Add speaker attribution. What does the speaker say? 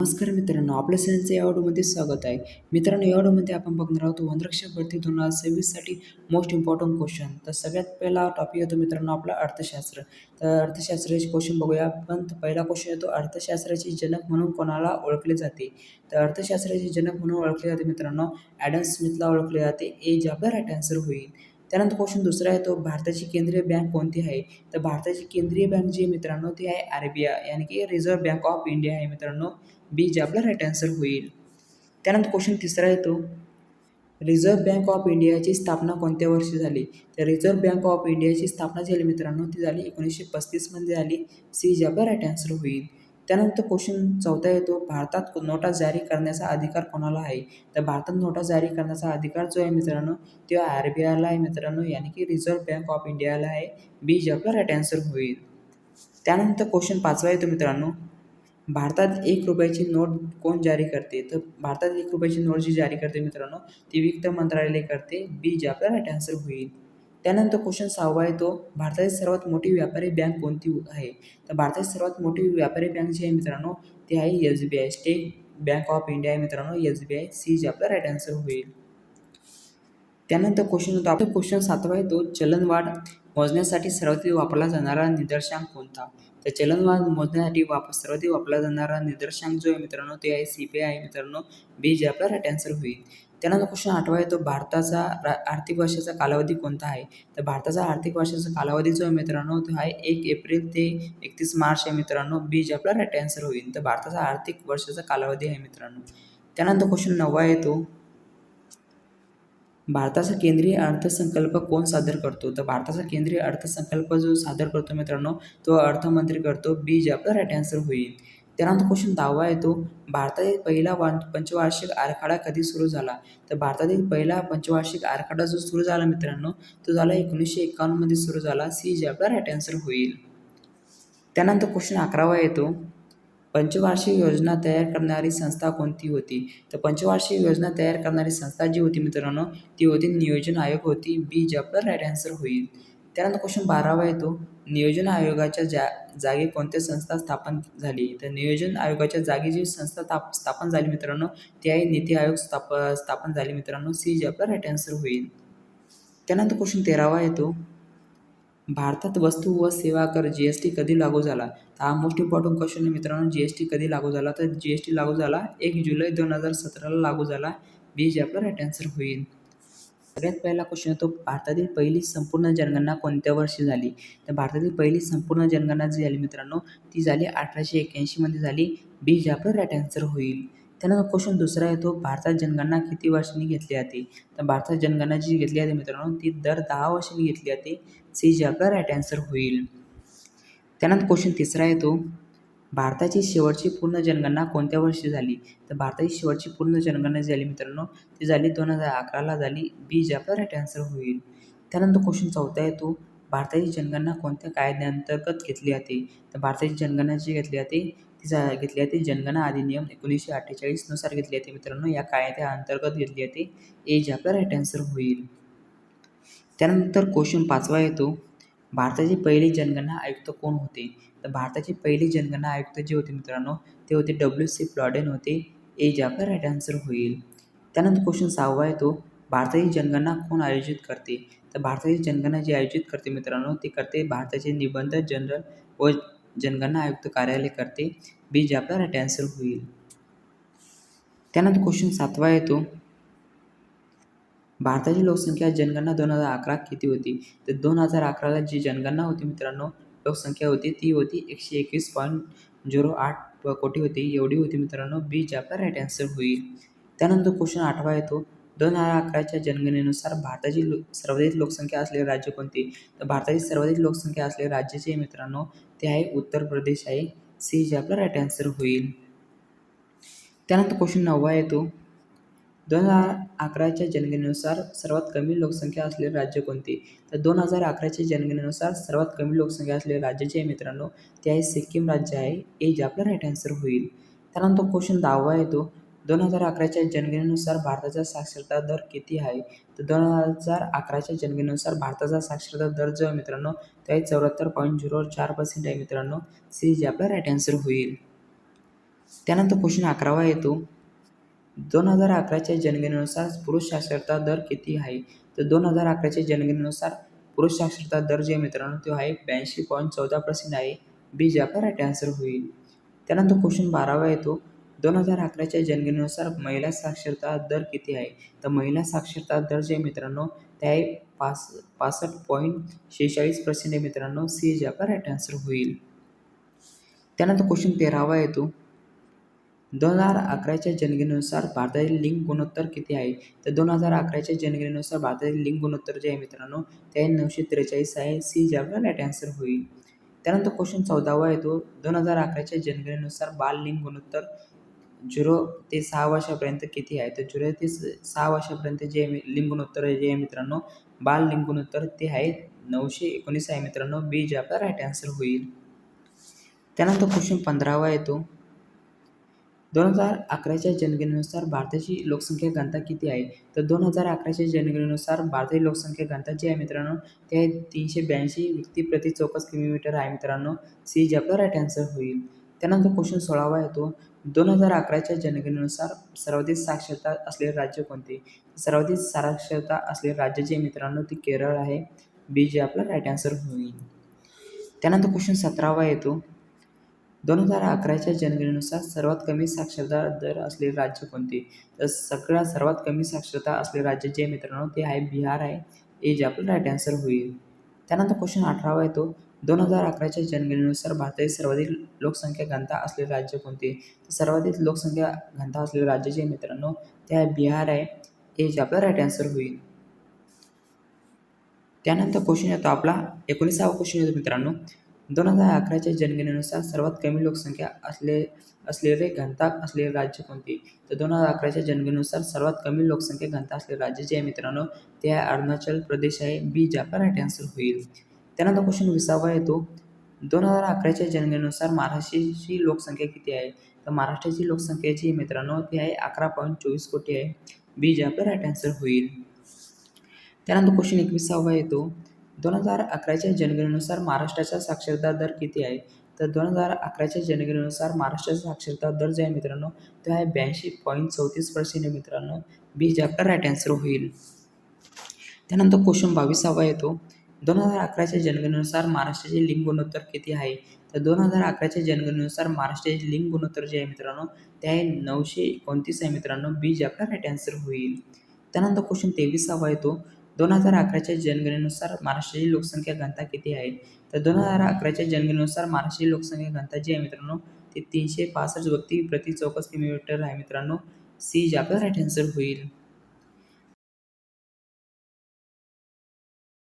Speaker 1: नमस्कार मित्रांनो, आपल्या सगळ्यांचं या ऑडिओमध्ये स्वागत आहे. मित्रांनो, या ऑडिओमध्ये आपण बघणार आहोत वनरक्षक भरती 2026 साठी मोस्ट इम्पॉर्टंट क्वेश्चन. तर सगळ्यात पहिला टॉपिक येतो मित्रांनो आपला अर्थशास्त्र. तर अर्थशास्त्राचे क्वेश्चन बघूया. पण पहिला क्वेश्चन येतो, अर्थशास्त्राचे जनक म्हणून कोणाला ओळखले जाते? तर अर्थशास्त्राचे जनक म्हणून ओळखले जाते मित्रांनो ॲडम स्मिथला ओळखले जाते. ए जे आपला राईट आन्सर होईल. त्यानंतर क्वेश्चन दुसरा येतो, भारताची केंद्रीय बँक कोणती आहे? तर भारताची केंद्रीय बँक जी मित्रांनो ती आहे RBI यानी की रिझर्व्ह बँक ऑफ इंडिया आहे मित्रांनो. बी जे आपला राईट आन्सर होईल. त्यानंतर क्वेश्चन तिसरा येतो, रिझर्व्ह बँक ऑफ इंडियाची स्थापना कोणत्या वर्षी झाली? तर रिझर्व्ह बँक ऑफ इंडियाची स्थापना झाली मित्रांनो ती झाली 1935 मध्ये झाली. सी जे आपला राईट आन्सर होईल. त्यानंतर क्वेश्चन चौथा येतो, भारतात नोटा जारी करण्याचा अधिकार कोणाला आहे? तर भारतात नोटा जारी करण्याचा अधिकार जो आहे मित्रांनो तो RBIला आहे मित्रांनो, यानी की रिझर्व्ह बँक ऑफ इंडियाला आहे. बी जे आपला राईट आन्सर होईल. त्यानंतर क्वेश्चन पाचवा येतो मित्रांनो, भारतात 1 रुपयाची नोट कोण जारी करते? तर भारतात 1 रुपयाची नोट जी जारी करते मित्रांनो ती वित्त मंत्रालय करते. बी जे आपला राईट आन्सर होईल. त्यानंतर क्वेश्चन 6वा येतो, भारताची सर्वात मोठी व्यापारी बँक कोणती आहे? तर भारताची सर्वात मोठी व्यापारी बँक जी आहे मित्रांनो ती आहे SBI, state bank of India आहे मित्रांनो SBI. सी जे आपला राईट आन्सर होईल. त्यानंतर क्वेश्चन होता आपला क्वेश्चन 7वा येतो, चलनवाढ मोजण्यासाठी सर्वाधिक वापरला जाणारा निर्देशांक कोणता? तर चलनवाढ मोजण्यासाठी सर्वाधिक वापरला जाणारा निर्देशांक जो आहे मित्रांनो ते आहे CPI आहे मित्रांनो. बी जे आपला राईट आन्सर होईल. त्यानंतर क्वेश्चन 8वा येतो, भारताचा आर्थिक वर्षाचा कालावधी कोणता आहे? तर भारताचा आर्थिक वर्षाचा कालावधी जो आहे मित्रांनो तो आहे 1 एप्रिल ते 31 मार्च आहे मित्रांनो. बी जे आपला राईट आन्सर होईल. तर भारताचा आर्थिक वर्षाचा कालावधी आहे मित्रांनो. त्यानंतर क्वेश्चन 9वा येतो, भारताचा केंद्रीय अर्थसंकल्प कोण सादर करतो? तर भारताचा केंद्रीय अर्थसंकल्प जो सादर करतो मित्रांनो तो अर्थमंत्री करतो. बी जे आपला राईट आन्सर होईल. त्यानंतर क्वेश्चन 10वा येतो, भारतातील पहिला पंचवार्षिक आराखडा कधी सुरू झाला? तर भारतातील पहिला पंचवार्षिक आराखडा जो सुरू झाला मित्रांनो तो झाला 1951 मध्ये सुरू झाला. सी जे आपला राईट आन्सर होईल. त्यानंतर क्वेश्चन 11वा येतो, पंचवार्षिक योजना तयार करणारी संस्था कोणती होती? तर पंचवार्षिक योजना तयार करणारी संस्था जी होती मित्रांनो ती होती नियोजन आयोग होती. बी जे आपला राईट आन्सर होईल. त्यानंतर क्वेश्चन 12वा येतो, नियोजन आयोगाच्या जागी कोणत्या संस्था स्थापन झाली? तर नियोजन आयोगाच्या जागी जी संस्था स्थापन झाली मित्रांनो ती आहे नीती आयोग स्थापन झाली मित्रांनो. सी जे आपला राईट आन्सर होईल. त्यानंतर क्वेश्चन 13वा येतो, भारतात वस्तू व सेवा कर GST कधी लागू झाला? तर हा मोस्ट इम्पॉर्टंट क्वेश्चन आहे मित्रांनो. GST कधी लागू झाला? तर GST लागू झाला 1 जुलै 2017ला लागू झाला. बी जे आपला राईट आन्सर होईल. सगळ्यात पहिला क्वेश्चन येतो, भारतातील पहिली संपूर्ण जनगणना कोणत्या वर्षी झाली? तर भारतातील पहिली संपूर्ण जनगणना जी झाली मित्रांनो ती झाली 1881 मध्ये झाली. बी जे आपला राईट आन्सर होईल. त्यानंतर क्वेश्चन दुसरा येतो, भारतात जनगणना किती वर्षांनी घेतली जाते? तर भारतात जनगणना जी घेतली जाते मित्रांनो ती दर 10 वर्षांनी घेतली जाते. सी जे आपला राईट आन्सर होईल. त्यानंतर क्वेश्चन तिसरा येतो, भारताची शेवटची पूर्ण जनगणना कोणत्या वर्षी झाली? तर भारताची शेवटची पूर्ण जनगणना जी झाली मित्रांनो ती झाली 2011ला झाली. बी जे आपला राईट आन्सर होईल. त्यानंतर क्वेश्चन चौथा येतो, भारताची जनगणना कोणत्या कायद्याअंतर्गत घेतली जाते? तर भारताची जनगणना जी घेतली जाते ती घेतली जाते जनगणना अधिनियम 1948 नुसार घेतली जाते मित्रांनो. या कायद्याअंतर्गत घेतली जाते. ए जे आपला राईट आन्सर होईल. त्यानंतर क्वेश्चन 5वा येतो, भारताचे पहिले जनगणना आयुक्त कोण होते? तर भारताचे पहिले जनगणना आयुक्त जे होते मित्रांनो ते होते WC प्लॉडेन होते. ए जे आपला राईट आन्सर होईल. त्यानंतर क्वेश्चन 6वा येतो, भारताची जनगणना कोण आयोजित करते? तर भारताची जनगणना जी आयोजित करते मित्रांनो ते करते भारताचे निबंधक जनरल व जनगणना आयुक्त कार्यालय करते. बी जे आपला राईट आन्सर होईल. त्यानंतर क्वेश्चन 7वा येतो, भारताची लोकसंख्या जनगणना 2011 किती होती? तर 2011ला जी जनगणना होती मित्रांनो लोकसंख्या होती ती होती 121.08 कोटी होती. एवढी होती मित्रांनो. बी जे आपला राईट आन्सर होईल. त्यानंतर क्वेश्चन 8वा येतो, 2011च्या जनगणनेनुसार भारताची सर्वाधिक लोकसंख्या असलेले राज्य कोणते? तर भारताची सर्वाधिक लोकसंख्या असलेले राज्य जे मित्रांनो ते आहे उत्तर प्रदेश आहे. सी जे आपला राईट आन्सर होईल. त्यानंतर क्वेश्चन 9वा येतो, 2011च्या जनगणनेनुसार सर्वात कमी लोकसंख्या असलेले राज्य कोणते? तर 2011च्या जनगणनेनुसार सर्वात कमी लोकसंख्या असलेले राज्य जे आहे मित्रांनो ते आहे सिक्कीम राज्य आहे. ए जे आपला राईट आन्सर होईल. त्यानंतर क्वेश्चन 10वा येतो, 2011च्या जनगणनेनुसार भारताचा साक्षरता दर किती आहे? तर 2011च्या जनगणनेनुसार भारताचा साक्षरता दर जो आहे मित्रांनो तो आहे 74.04% आहे मित्रांनो. सी जे आपला राईट आन्सर होईल. त्यानंतर क्वेश्चन 11वा येतो 2011च्या जनगणनेनुसार पुरुष साक्षरता दर किती आहे? तर 2011च्या जनगणनेनुसार पुरुष साक्षरता दर जे मित्रांनो तो आहे 82.14% आहे. बी जे आपला राईट आन्सर होईल. त्यानंतर क्वेश्चन 12वा येतो 2011च्या जनगणनेनुसार महिला साक्षरता दर किती आहे? तर महिला साक्षरता दर जे मित्रांनो ते आहे 65.46% आहे मित्रांनो. सी जे आपला राईट आन्सर होईल. त्यानंतर क्वेश्चन 13वा येतो 2011च्या जनगणनेनुसार भारतातील लिंग गुणोत्तर किती आहे? तर 2011च्या जनगणनेनुसार भारतातील लिंग गुणोत्तर जे आहे मित्रांनो ते आहे 943 आहे. सी जे आपला राईट आन्सर होईल. त्यानंतर क्वेश्चन 14वा येतो 2011च्या जनगणनेनुसार बाल लिंग गुणोत्तर 0 ते 6 वर्षापर्यंत किती आहे? तर 0 ते 6 वर्षापर्यंत जे लिंग गुणोत्तर जे आहे मित्रांनो बाल लिंग गुणोत्तर ते आहे 919 आहे मित्रांनो. बी जे आपला राईट आन्सर होईल. त्यानंतर क्वेश्चन 15वा येतो 2011च्या जनगणनेनुसार भारताची लोकसंख्या घनता किती आहे? तर 2011च्या जनगणनेनुसार भारताची लोकसंख्या घनता जी आहे मित्रांनो ते आहे 382 व्यक्ती प्रति चौरस किलोमीटर आहे मित्रांनो. सी जे आपला राईट आन्सर होईल. त्यानंतर क्वेश्चन 16वा येतो 2011च्या जनगणनेनुसार सर्वाधिक साक्षरता असलेले राज्य कोणते? सर्वाधिक साक्षरता असलेले राज्य जे मित्रांनो ते केरळ आहे. बी जे आपला राईट आन्सर होईल. त्यानंतर क्वेश्चन 17वा येतो 2011च्या जनगणनेनुसार सर्वात कमी साक्षरता दर असलेले राज्य कोणते? तर सर्वात कमी साक्षरता असलेले राज्य जे मित्रांनो ते आहे बिहार आहे. ए जे आपलं राईट आन्सर होईल. त्यानंतर क्वेश्चन 18वा येतो 2011च्या जनगणनेनुसार भारतातील सर्वाधिक लोकसंख्या घनता असलेले राज्य कोणते? तर सर्वाधिक लोकसंख्या घनता असलेले राज्य जे मित्रांनो ते आहे बिहार आहे. ए जे आपला राईट आन्सर होईल. त्यानंतर क्वेश्चन येतो आपला 19वा क्वेश्चन येतो मित्रांनो 2011च्या जनगणनेनुसार सर्वात कमी लोकसंख्या असलेले घनता असलेले राज्य कोणते? तर 2011च्या जनगणनेनुसार सर्वात कमी लोकसंख्या घनता असलेले राज्य जे आहे मित्रांनो ते आहे अरुणाचल प्रदेश आहे. बी जे आपला राईट आन्सर होईल. त्यानंतर क्वेश्चन 20वा येतो 2011च्या जनगणनेनुसार महाराष्ट्राची लोकसंख्या किती आहे? तर महाराष्ट्राची लोकसंख्या जी मित्रांनो ती आहे 11.24 कोटी आहे. बी जे आपला राईट आन्सर होईल. त्यानंतर क्वेश्चन 21वा येतो 2011च्या जनगणनेनुसार महाराष्ट्राचा साक्षरता दर किती आहे? तर 2011च्या जनगणनेनुसार महाराष्ट्राचा साक्षरता दर जे आहे मित्रांनो तो आहे 82.34% आहे मित्रांनो. बी जे आपला राईट आन्सर होईल. त्यानंतर क्वेश्चन 22वा येतो 2011च्या जनगणनेनुसार महाराष्ट्राचे लिंग गुणोत्तर किती आहे? तर 2011च्या जनगणनेनुसार महाराष्ट्राचे लिंग गुणोत्तर जे आहे मित्रांनो ते आहे 929 आहे मित्रांनो. बी जे आपला राईट आन्सर होईल. त्यानंतर क्वेश्चन 23वा येतो 2011च्या जनगणनेनुसार महाराष्ट्राची लोकसंख्या घनता किती आहे? तर 2011च्या जनगणनेनुसार महाराष्ट्राची लोकसंख्या घनता जी आहे मित्रांनो ती 365 व्यक्ती प्रति चौरस किलोमीटर आहे मित्रांनो. सी जे आपला राईट आन्सर होईल.